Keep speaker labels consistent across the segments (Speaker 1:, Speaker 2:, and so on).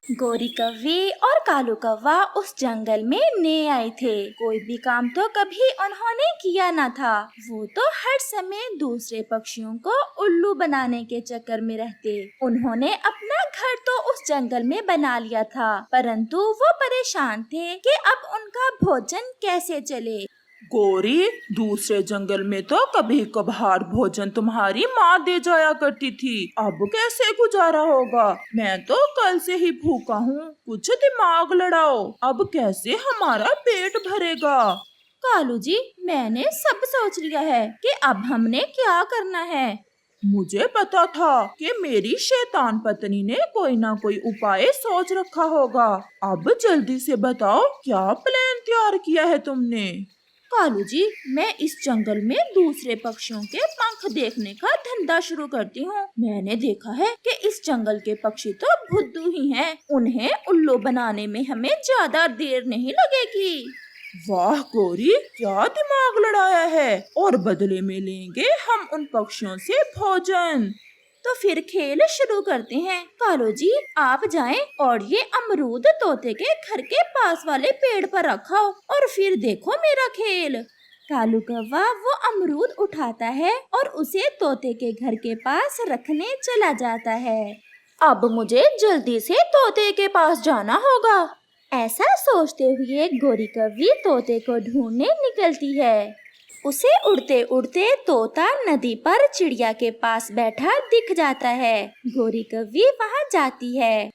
Speaker 1: गोरी कव्वी और कालू कौवा उस जंगल में नए आए थे। कोई भी काम तो कभी उन्होंने किया न था। वो तो हर समय दूसरे पक्षियों को उल्लू बनाने के चक्कर में रहते। उन्होंने अपना घर तो उस जंगल में बना लिया था, परंतु वो परेशान थे कि अब उनका भोजन कैसे चले।
Speaker 2: गोरी, दूसरे जंगल में तो कभी कभार भोजन तुम्हारी माँ दे जाया करती थी, अब कैसे गुजारा होगा? मैं तो कल से ही भूखा हूँ, कुछ दिमाग लड़ाओ, अब कैसे हमारा पेट भरेगा?
Speaker 1: कालू जी, मैंने सब सोच लिया है कि अब हमने क्या करना है।
Speaker 2: मुझे पता था कि मेरी शैतान पत्नी ने कोई ना कोई उपाय सोच रखा होगा। अब जल्दी से बताओ, क्या प्लान तैयार किया है तुमने?
Speaker 1: कालू जी, मैं इस जंगल में दूसरे पक्षियों के पंख देखने का धंधा शुरू करती हूँ। मैंने देखा है कि इस जंगल के पक्षी तो बुद्धू ही हैं। उन्हें उल्लू बनाने में हमें ज्यादा देर नहीं लगेगी।
Speaker 2: वाह गोरी, क्या दिमाग लड़ाया है! और बदले में लेंगे हम उन पक्षियों से भोजन।
Speaker 1: तो फिर खेल शुरू करते हैं। कालू जी, आप जाएं और ये अमरूद तोते के घर के पास वाले पेड़ पर रखो और फिर देखो मेरा खेल। कालू कौवा वो अमरूद उठाता है और उसे तोते के घर के पास रखने चला जाता है। अब मुझे जल्दी से तोते के पास जाना होगा। ऐसा सोचते हुए गोरी कव्वी तोते को ढूंढने निकलती है। उसे उड़ते उड़ते तोता नदी पर चिड़िया के पास बैठा दिख जाता है। गोरी कव्वी वहाँ जाती है।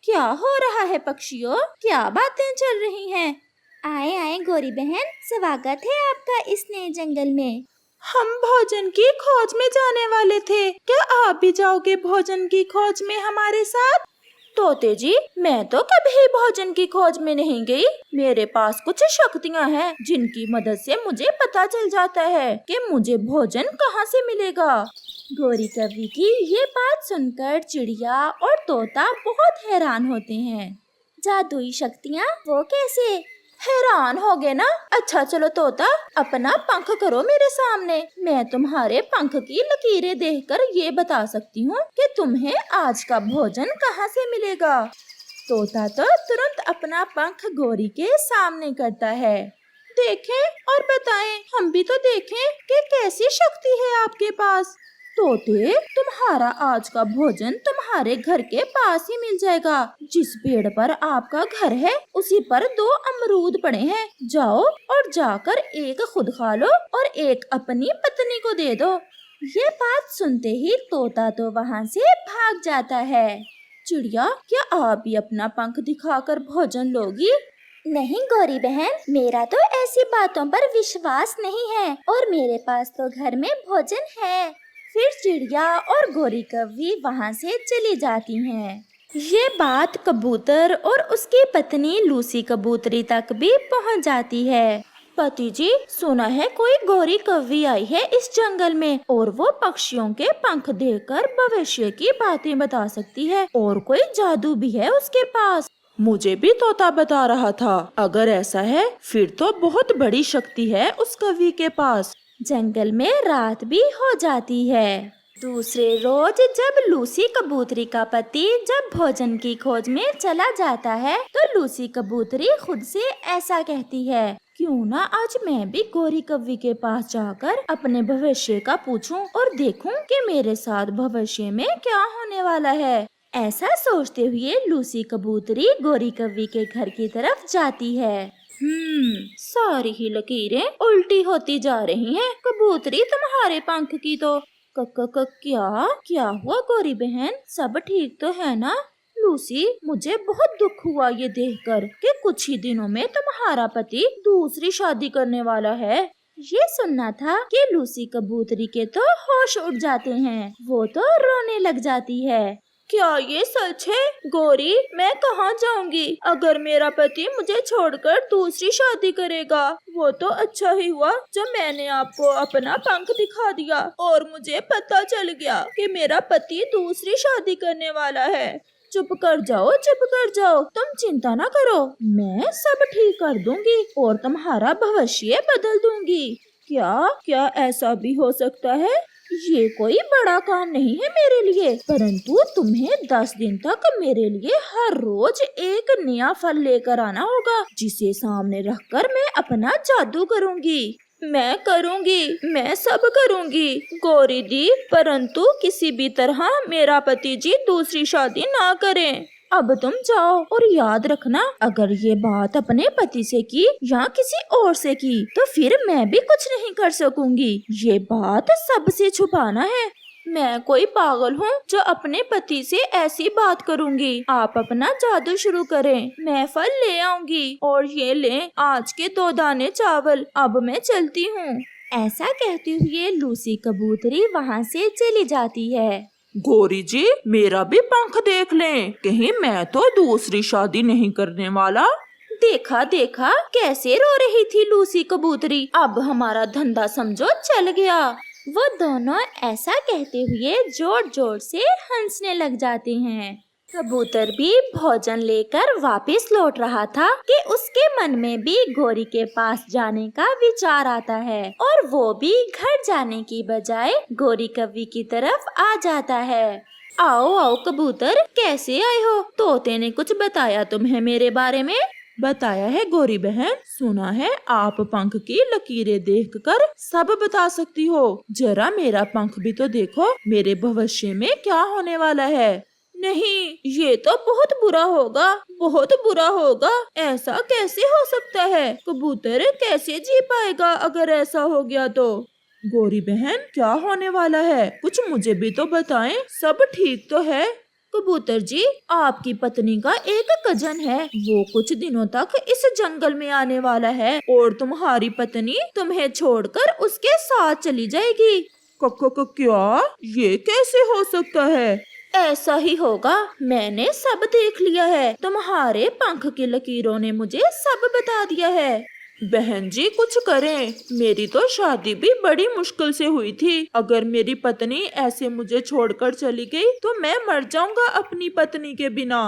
Speaker 1: क्या हो रहा है पक्षियों, क्या बातें चल रही हैं? आए आए गोरी बहन, स्वागत है आपका इस नए जंगल में।
Speaker 2: हम भोजन की खोज में जाने वाले थे, क्या आप भी जाओगे भोजन की खोज में हमारे साथ?
Speaker 1: तोते जी, मैं तो कभी भोजन की खोज में नहीं गई। मेरे पास कुछ शक्तियाँ हैं जिनकी मदद से मुझे पता चल जाता है कि मुझे भोजन कहाँ से मिलेगा। गोरी कव्वी की ये बात सुनकर चिड़िया और तोता बहुत हैरान होते हैं। जादुई शक्तियाँ, वो कैसे? हैरान हो गए ना? अच्छा चलो तोता, अपना पंख करो मेरे सामने। मैं तुम्हारे पंख की लकीरें देखकर ये बता सकती हूँ कि तुम्हें आज का भोजन कहाँ से मिलेगा। तोता तो तुरंत अपना पंख गोरी के सामने करता है। देखें और बताएं, हम भी तो देखें कि कैसी शक्ति है आपके पास। तोते, तुम्हारा आज का भोजन तुम्हारे घर के पास ही मिल जाएगा। जिस पेड़ पर आपका घर है उसी पर 2 अमरूद पड़े हैं। जाओ और जाकर एक खुद खा लो और एक अपनी पत्नी को दे दो। ये बात सुनते ही तोता तो वहाँ से भाग जाता है। चिड़िया, क्या आप भी अपना पंख दिखाकर भोजन लोगी? नहीं गोरी बहन, मेरा तो ऐसी बातों पर विश्वास नहीं है और मेरे पास तो घर में भोजन है। फिर चिड़िया और गोरी कव्वी वहाँ से चली जाती हैं। ये बात कबूतर और उसकी पत्नी लूसी कबूतरी तक भी पहुँच जाती है। पति जी, सुना है कोई गोरी कव्वी आई है इस जंगल में और वो पक्षियों के पंख देखकर भविष्य की बातें बता सकती है और कोई जादू भी है उसके पास।
Speaker 2: मुझे भी तोता बता रहा था। अगर ऐसा है फिर तो बहुत बड़ी शक्ति है उस कवि के पास।
Speaker 1: जंगल में रात भी हो जाती है। दूसरे रोज जब लूसी कबूतरी का पति जब भोजन की खोज में चला जाता है तो लूसी कबूतरी खुद से ऐसा कहती है, क्यों ना आज मैं भी गोरी कव्वी के पास जाकर अपने भविष्य का पूछूं और देखूं कि मेरे साथ भविष्य में क्या होने वाला है। ऐसा सोचते हुए लूसी कबूतरी गोरी कव्वी के घर की तरफ जाती है। सारी ही लकीरें उल्टी होती जा रही हैं। कबूतरी, तुम्हारे पंख की तो क्या हुआ गोरी बहन, सब ठीक तो है ना? लूसी, मुझे बहुत दुख हुआ ये देखकर कि कुछ ही दिनों में तुम्हारा पति दूसरी शादी करने वाला है। ये सुनना था कि लूसी कबूतरी के तो होश उड़ जाते हैं, वो तो रोने लग जाती है। क्या ये सच है? गोरी, मैं कहाँ जाऊंगी अगर मेरा पति मुझे छोड़कर दूसरी शादी करेगा? वो तो अच्छा ही हुआ जब मैंने आपको अपना पंख दिखा दिया और मुझे पता चल गया कि मेरा पति दूसरी शादी करने वाला है। चुप कर जाओ, चुप कर जाओ, तुम चिंता ना करो, मैं सब ठीक कर दूंगी और तुम्हारा भविष्य बदल दूंगी। क्या क्या ऐसा भी हो सकता है? ये कोई बड़ा काम नहीं है मेरे लिए, परंतु तुम्हें 10 दिन तक मेरे लिए हर रोज एक नया फल लेकर आना होगा, जिसे सामने रखकर मैं अपना जादू करूँगी। मैं सब करूँगी गौरी दी, परंतु किसी भी तरह मेरा पति जी दूसरी शादी ना करें। अब तुम जाओ और याद रखना, अगर ये बात अपने पति से की या किसी और से की तो फिर मैं भी कुछ नहीं कर सकूंगी। ये बात सबसे छुपाना है। मैं कोई पागल हूँ जो अपने पति से ऐसी बात करूँगी। आप अपना जादू शुरू करें, मैं फल ले आऊंगी। और ये लें आज के 2 दाने चावल, अब मैं चलती हूँ। ऐसा कहते हुए लूसी कबूतरी वहाँ से चली जाती है।
Speaker 2: गौरी जी, मेरा भी पंख देख लें, कहीं मैं तो दूसरी शादी नहीं करने वाला।
Speaker 1: देखा देखा कैसे रो रही थी लूसी कबूतरी, अब हमारा धंधा समझो चल गया। वो दोनों ऐसा कहते हुए जोर जोर से हंसने लग जाते हैं। कबूतर भी भोजन लेकर वापस लौट रहा था कि उसके मन में भी गौरी के पास जाने का विचार आता है और वो भी घर जाने की बजाय गौरी कव्वी की तरफ आ जाता है। आओ आओ कबूतर, कैसे आए हो? तोते ने कुछ बताया तुम्हें मेरे बारे में?
Speaker 2: बताया है गौरी बहन, सुना है आप पंख की लकीरें देखकर सब बता सकती हो। जरा मेरा पंख भी तो देखो, मेरे भविष्य में क्या होने वाला है।
Speaker 1: नहीं, ये तो बहुत बुरा होगा, बहुत बुरा होगा। ऐसा कैसे हो सकता है? कबूतर कैसे जी पाएगा अगर ऐसा हो गया तो?
Speaker 2: गौरी बहन, क्या होने वाला है? कुछ मुझे भी तो बताएं, सब ठीक तो है?
Speaker 1: कबूतर जी, आपकी पत्नी का एक कजन है, वो कुछ दिनों तक इस जंगल में आने वाला है और तुम्हारी पत्नी तुम्हें छोड़कर उसके साथ चली जाएगी।
Speaker 2: क्या? ये कैसे हो सकता है?
Speaker 1: ऐसा ही होगा, मैंने सब देख लिया है। तुम्हारे पंख की लकीरों ने मुझे सब बता दिया है।
Speaker 2: बहन जी, कुछ करें, मेरी तो शादी भी बड़ी मुश्किल से हुई थी। अगर मेरी पत्नी ऐसे मुझे छोड़कर चली गई तो मैं मर जाऊंगा अपनी पत्नी के बिना।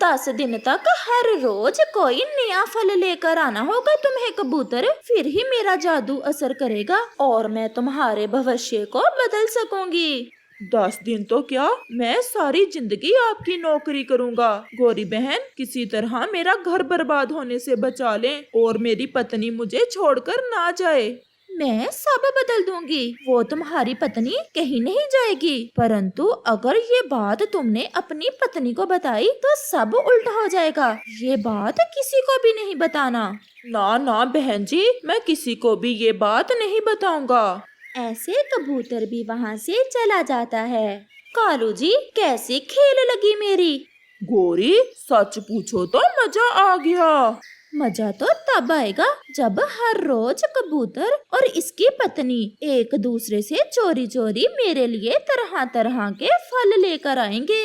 Speaker 1: 10 दिन तक हर रोज कोई नया फल लेकर आना होगा तुम्हें कबूतर, फिर ही मेरा जादू असर करेगा और मैं तुम्हारे भविष्य को बदल सकूंगी।
Speaker 2: 10 दिन तो क्या, मैं सारी जिंदगी आपकी नौकरी करूंगा। गौरी बहन, किसी तरह मेरा घर बर्बाद होने से बचा लें और मेरी पत्नी मुझे छोड़कर ना जाए।
Speaker 1: मैं सब बदल दूंगी, वो तुम्हारी पत्नी कहीं नहीं जाएगी। परंतु अगर ये बात तुमने अपनी पत्नी को बताई तो सब उल्टा हो जाएगा। ये बात किसी को भी नहीं बताना।
Speaker 2: ना ना बहन जी, मैं किसी को भी ये बात नहीं बताऊंगा।
Speaker 1: ऐसे कबूतर भी वहाँ से चला जाता है। कालू जी, कैसी खेल लगी मेरी?
Speaker 2: गौरी, सच पूछो तो मजा आ गया।
Speaker 1: मजा तो तब आएगा जब हर रोज कबूतर और इसकी पत्नी एक दूसरे से चोरी चोरी मेरे लिए तरह तरह के फल लेकर आएंगे।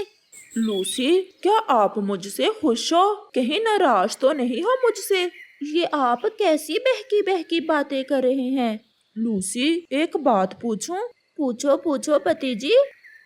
Speaker 2: लूसी, क्या आप मुझसे खुश हो? कहीं नाराज तो नहीं हो मुझसे?
Speaker 1: ये आप कैसी बहकी बहकी बातें कर रहे हैं?
Speaker 2: लूसी, एक बात पूछूं?
Speaker 1: पूछो पूछो पति जी।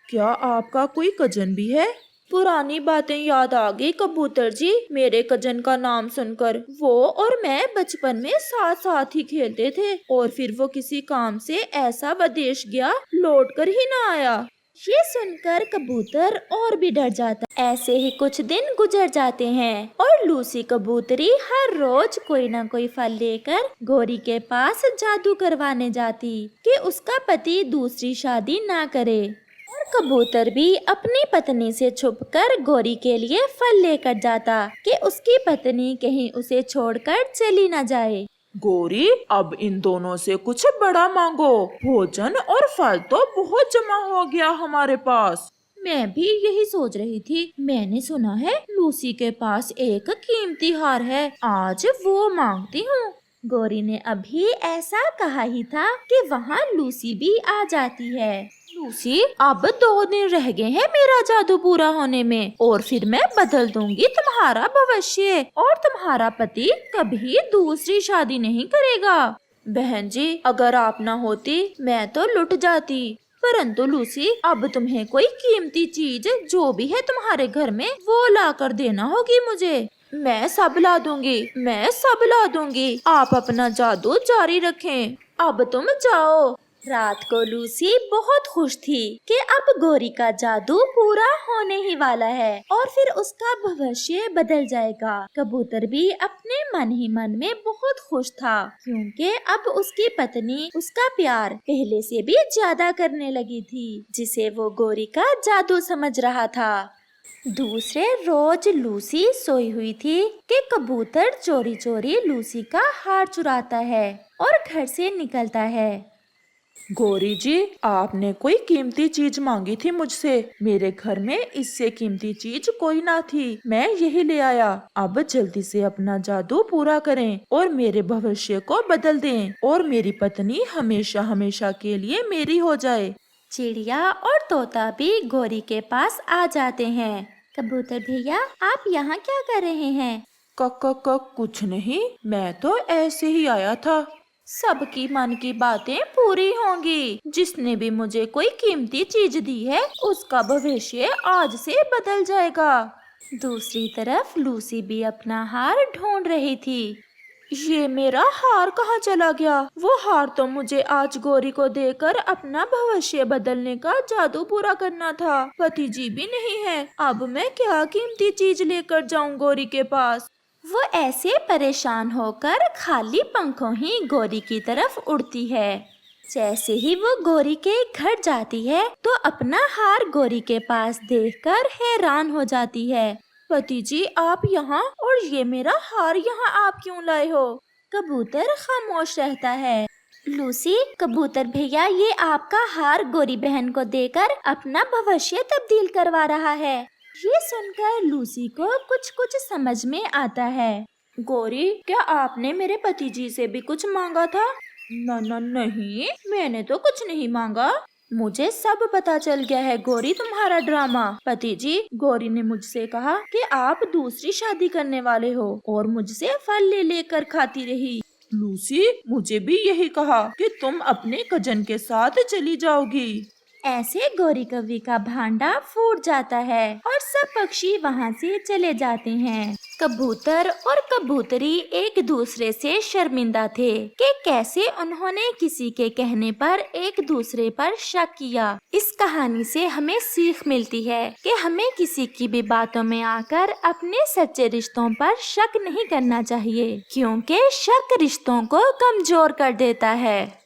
Speaker 2: क्या आपका कोई कजन भी है?
Speaker 1: पुरानी बातें याद आ गई कबूतर जी, मेरे कजन का नाम सुनकर। वो और मैं बचपन में साथ साथ ही खेलते थे और फिर वो किसी काम से ऐसा विदेश गया, लौट कर ही ना आया। ये सुनकर कबूतर और भी डर जाता। ऐसे ही कुछ दिन गुजर जाते हैं और लूसी कबूतरी हर रोज कोई न कोई फल लेकर गौरी के पास जादू करवाने जाती कि उसका पति दूसरी शादी ना करे। और कबूतर भी अपनी पत्नी से छुपकर गौरी के लिए फल लेकर जाता कि उसकी पत्नी कहीं उसे छोड़कर चली न जाए।
Speaker 2: गौरी, अब इन दोनों से कुछ बड़ा मांगो। भोजन और फल तो बहुत जमा हो गया हमारे पास।
Speaker 1: मैं भी यही सोच रही थी। मैंने सुना है लूसी के पास एक कीमती हार है, आज वो मांगती हूँ। गौरी ने अभी ऐसा कहा ही था कि वहाँ लूसी भी आ जाती है। लूसी, अब 2 दिन रह गए हैं मेरा जादू पूरा होने में और फिर मैं बदल दूंगी तुम्हारा भविष्य और तुम्हारा पति कभी दूसरी शादी नहीं करेगा। बहन जी, अगर आप ना होती मैं तो लुट जाती। परंतु लूसी, अब तुम्हें कोई कीमती चीज जो भी है तुम्हारे घर में वो ला कर देना होगी मुझे। मैं सब ला दूंगी, मैं सब ला दूंगी। आप अपना जादू जारी रखें, अब तुम जाओ। रात को लूसी बहुत खुश थी कि अब गौरी का जादू पूरा होने ही वाला है और फिर उसका भविष्य बदल जाएगा। कबूतर भी अपने मन ही मन में बहुत खुश था क्योंकि अब उसकी पत्नी उसका प्यार पहले से भी ज्यादा करने लगी थी, जिसे वो गौरी का जादू समझ रहा था। दूसरे रोज लूसी सोई हुई थी कि कबूतर चोरी चोरी लूसी का हार चुराता है और घर से निकलता है।
Speaker 2: गौरी जी, आपने कोई कीमती चीज मांगी थी मुझसे। मेरे घर में इससे कीमती चीज कोई ना थी, मैं यही ले आया। अब जल्दी से अपना जादू पूरा करें और मेरे भविष्य को बदल दें और मेरी पत्नी हमेशा हमेशा के लिए मेरी हो जाए।
Speaker 1: चिड़िया और तोता भी गौरी के पास आ जाते हैं। कबूतर भैया, आप यहाँ क्या कर रहे हैं?
Speaker 2: कुछ नहीं, मैं तो ऐसे ही आया था।
Speaker 1: सबकी मन की बातें पूरी होंगी। जिसने भी मुझे कोई कीमती चीज दी है उसका भविष्य आज से बदल जाएगा। दूसरी तरफ लूसी भी अपना हार ढूंढ रही थी। ये मेरा हार कहाँ चला गया? वो हार तो मुझे आज गौरी को देकर अपना भविष्य बदलने का जादू पूरा करना था। पति जी भी नहीं है, अब मैं क्या कीमती चीज लेकर जाऊं गौरी के पास? वो ऐसे परेशान होकर खाली पंखों ही गौरी की तरफ उड़ती है। जैसे ही वो गौरी के घर जाती है तो अपना हार गौरी के पास देखकर हैरान हो जाती है। पति जी, आप यहाँ, और ये मेरा हार यहाँ आप क्यों लाए हो? कबूतर खामोश रहता है। लूसी, कबूतर भैया ये आपका हार गौरी बहन को देकर अपना भविष्य तब्दील करवा रहा है। ये सुनकर लूसी को कुछ कुछ समझ में आता है। गौरी, क्या आपने मेरे पति जी से भी कुछ मांगा था? नहीं, मैंने तो कुछ नहीं मांगा। मुझे सब पता चल गया है गौरी, तुम्हारा ड्रामा। पति जी, गौरी ने मुझसे कहा कि आप दूसरी शादी करने वाले हो और मुझसे फल ले लेकर खाती रही।
Speaker 2: लूसी, मुझे भी यही कहा कि तुम अपने कजन के साथ चली जाओगी।
Speaker 1: ऐसे गौरी कवि का भांडा फूट जाता है और सब पक्षी वहाँ से चले जाते हैं। कबूतर और कबूतरी एक दूसरे से शर्मिंदा थे कि कैसे उन्होंने किसी के कहने पर एक दूसरे पर शक किया। इस कहानी से हमें सीख मिलती है कि हमें किसी की भी बातों में आकर अपने सच्चे रिश्तों पर शक नहीं करना चाहिए, क्योंकि शक रिश्तों को कमजोर कर देता है।